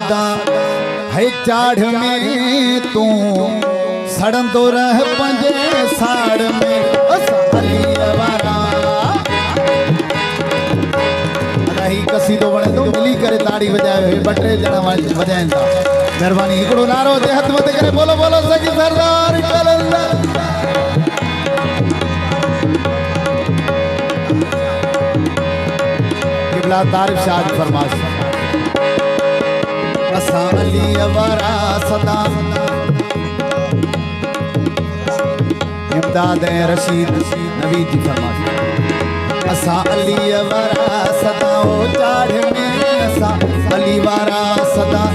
सदा है चाढ़ में तू सड़न तो रह पंजे साड़ में रही कसी तो बने तो मिली करे ताड़ी बजाए बटरे जना बजाइन था मेहरबानी हिकड़ो नारो दे हथ मत करे बोलो बोलो सची सरदार कलंदर किबला तारिफ शाद फरमास असा अली अवरा सदा इमदाद रशीद नवीद जी फरमास असा अली वारा सदा हो चाढ़ में असा अली वारा सदा